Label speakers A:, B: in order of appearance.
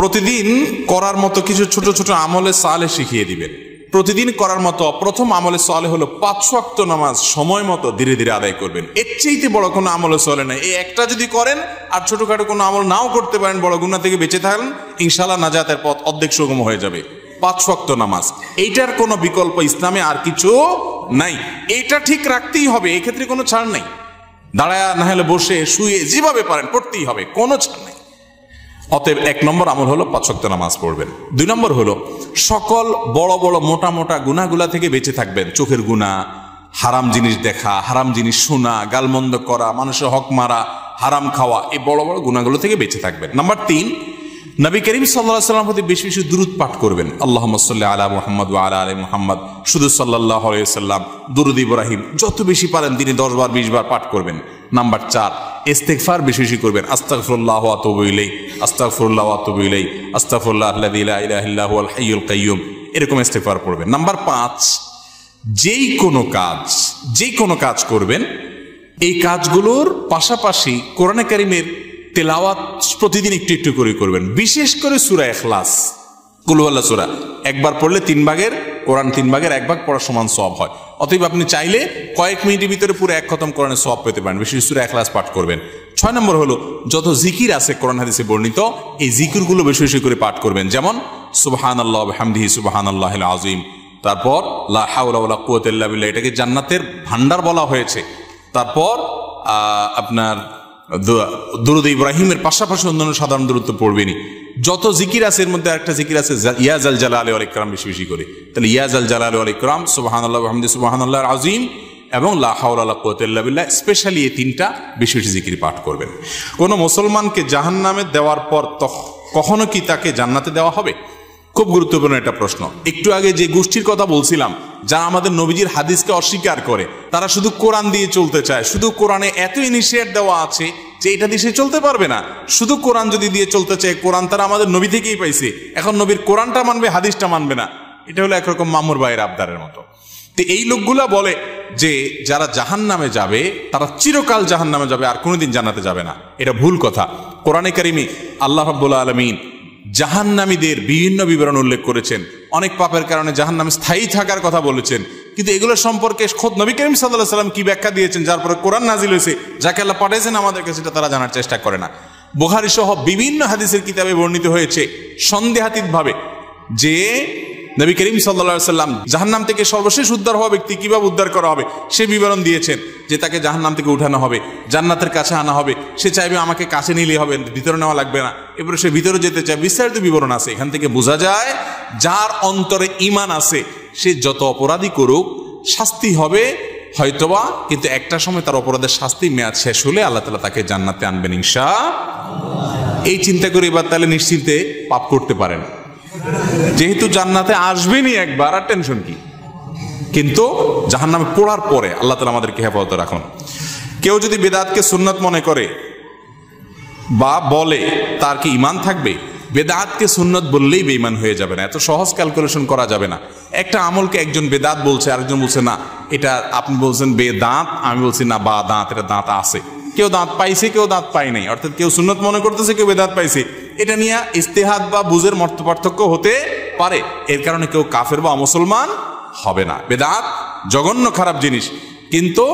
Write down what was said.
A: প্রতিদিন করার মতো কিছু ছোট ছোট আমলে সালেহ শিখিয়ে দিবেন। প্রতিদিন করার মতো প্রথম আমলে সালেহ হলো 5 ওয়াক্ত নামাজ সময় মতো ধীরে ধীরে আদায় করবেন। এর চাইতে বড় কোনো আমলে সালেহ নাই। এই একটা যদি করেন আর ছোটখাটো কোনো আমল নাও করতে পারেন, বড় গুনাহ থেকে বেঁচে থাকেন, ইনশাআল্লাহ নাজাতের পথ অর্ধেক সুগম হয়ে যাবে। 5 ওয়াক্ত নামাজ, এইটার কোনো বিকল্প ইসলামে আর কিছু নাই। এইটা ঠিক রাখতেই হবে, এই ক্ষেত্রে কোনো ছাড় নেই। দাঁড়ায় না হলে বসে শুয়ে যেভাবে পারেন পড়তেই হবে, কোনো ছাড় নেই। অতএব 1 নম্বর আমল হলো 5 ওয়াক্ত নামাজ পড়বেন। 2 নম্বর হলো সকল বড় বড় মোটা মোটা গুনাহগুলা থেকে বেঁচে থাকবেন। চোখের গুনাহ, হারাম জিনিস দেখা, হারাম জিনিস শোনা, গালমন্দ করা, মানুষের হক মারা, হারাম খাওয়া, এই বড় বড় গুনাহগুলো থেকে বেঁচে থাকবেন। নাম্বার 3, নবী করিম সাল্লাল্লাহু আলাইহি ওয়াসাল্লামের প্রতি বেশি বেশি দুরূদ পাঠ করবেন। আল্লাহুম্মা সাল্লি আলা মুহাম্মদ ওয়া আলা আলি মুহাম্মদ, শুধু সাল্লাল্লাহু আলাইহি ওয়াসাল্লাম, দুরূদ ইব্রাহিম যত বেশি পারেন দিনে 10 বার 20 বার পাঠ করবেন। নাম্বার 4, ইস্তেগফার বেশি বেশি করবেন। আস্তাগফিরুল্লাহ ওয়া আতুবু ইলাইহি, আস্তাগফিরুল্লাহ ওয়া আতুবু ইলাইহি, আস্তাগফিরুল্লাহাল্লাযী লা ইলাহা ইল্লা হুয়াল হাইয়ুল কাইয়্যুম, এরকম ইস্তেগফার পড়বেন। নাম্বার 5, যেই কোনো কাজ করবেন, এই কাজগুলোর পাশাপাশি কোরআনে কারীমের তেলাওয়াত প্রতিদিন একটু একটু করে করবেন। বিশেষ করে সূরা ইখলাস, কুল হুয়াল্লাহ সূরা একবার পড়লে 3 ভাগের কোরআন 3 ভাগের 1 ভাগ পড়ার সমান সওয়াব হয়। অতএব আপনি চাইলে কয়েক মিনিটের ভিতরে পুরো 1 খতম কোরআনের সওয়াব পেতে পারেন। বিশেষ সূরা ইখলাস পাঠ করবেন। 6 নম্বর হলো যত জিকির আছে কোরআন হাদিসে বর্ণিত, এই জিকিরগুলো বেশি বেশি করে পাঠ করবেন। যেমন সুবহানাল্লাহ ওয়া বিহামদিহি সুবহানাল্লাহিল আযীম, তারপর লা হাওলা ওয়ালা কুওয়াতা ইল্লা বিল্লাহ, এটাকে জান্নাতের ভান্ডার বলা হয়েছে। তারপর আপনার দুরূদ ইব্রাহিমের পাশাপাশি অন্যান্য সাধারণ দরুদ তো পড়বেনই। যত জিকির আছে এর মধ্যে একটা জিকির আছে ইয়া জাল জালালি ওয়াল ইকরাম, বেশি বেশি করে। তাহলে ইয়া জাল জালালি ওয়াল ইকরাম, সুবহানাল্লাহ ওয়া বিহামদিহি সুবহানাল্লাহিল আযীম এবং লা হাওলা ওয়ালা কুওয়াতা ইল্লা বিল্লাহ, স্পেশালি এই 3টা বেশি বেশি জিকির পাঠ করবেন। কোন মুসলমানকে জাহান্নামে দেওয়ার পর কখনো কি তাকে জান্নাতে দেওয়া হবে? খুব গুরুত্বপূর্ণ একটা প্রশ্ন। একটু আগে যে গোষ্ঠীর কথা বলছিলাম, যারা আমাদের নবীজির হাদিসকে অস্বীকার করে, তারা শুধু কোরআন দিয়ে চলতে চায়। শুধু কোরআনে এত ইনিশিয়েট দেওয়া আছে যে এটা দিয়ে সে চলতে পারবে না। শুধু কোরআন যদি দিয়ে চলতে চায়, কোরআন তারা আমাদের নবী থেকেই পাইছে, এখন নবীর কোরআনটা মানবে, হাদিসটা মানবে না। এটা হলো একরকম মামুর ভাইয়ের আবদারের মতো। তো এই লোকগুলা বলে যে যারা জাহান্নামে যাবে তারা চিরকাল জাহান্নামে যাবে, আর কোনোদিন জান্নাতে যাবে না। এটা ভুল কথা। কোরআনে কারিমে আল্লাহ রাব্বুল আলামিন জাহান্নামীদের বিভিন্ন বিবরণ উল্লেখ করেছেন। অনেক পাপের কারণে জাহান্নামে স্থায়ী থাকার কথা বলেছেন, কিন্তু এগুলো সম্পর্কে খোদ নবী করিম সাল্লাল্লাহু আলাইহি ওয়াসাল্লাম কি ব্যাখ্যা দিয়েছেন, যার পরে কোরআন নাজিল হয়েছে, যাকে আল্লাহ পাঠিয়েছেন আমাদেরকে, সেটা তারা জানার চেষ্টা করে না। বুখারী সহ বিভিন্ন হাদিসের কিতাবে বর্ণিত হয়েছে সন্দেহাতীতভাবে যে নবী করিম সাল্লাল্লাহু আলাইহি ওয়াসাল্লাম জাহান্নাম থেকে সর্বশেষ উদ্ধার হওয়া ব্যক্তি কিভাবে উদ্ধার করা হবে সে বিবরণ দিয়েছেন। যে তাকে জাহান্নাম থেকে উঠানো হবে, জান্নাতের কাছে আনা হবে, সে চাইবে আমাকে কাছে নিলে হবে, ভিতরে নেওয়া লাগবে না, এরপরে সে ভিতরে যেতে চায়, বিস্তারিত বিবরণ আছে। এখান থেকে বোঝা যায় যার অন্তরে ঈমান আছে সে যত অপরাধী করুক শাস্তি হবে হয়তোবা, কিন্তু একটা সময় তার অপরাধের শাস্তি মেয়াদ শেষ হলে আল্লাহ তাআলা তাকে জান্নাতে আনবেন ইনশাআল্লাহ। এই চিন্তা করে এবার তাহলে নিশ্চিন্তে পাপ করতে পারেন, যেহেতু জান্নাতে আসবেনই একবার, আর টেনশন কি। কিন্তু জাহান্নামে পড়ার পরে আল্লাহ তাআলা আমাদেরকে হেফাজত রাখুন। কেউ যদি বেদাতকে সুন্নাত মনে করে বা বলে, তার কি ঈমান থাকবে? বেদাতকে সুন্নাত বললেই বেঈমান হয়ে যাবে না। এত সহজ ক্যালকুলেশন করা যাবে না। একটা আমলকে একজন বেদাত বলছে, আরেকজন বলছে না এটা, আপনি বলছেন বেদাত, আমি বলছি না বা দাঁত, এটা দাঁত আছে। কেউ দাঁত পাইছে, কেউ দাঁত পায় নাই, অর্থাৎ কেউ সুন্নাত মনে করতেছে, কেউ বেদাত পাইছে। এটা নিয়ে ইজতিহাদ বা বুঝের মত পার্থক্য হতে পারে, এর কারণে কেউ কাফের বা মুসলমান হবে না। বেদাত জঘন্য খারাপ জিনিস, কিন্তু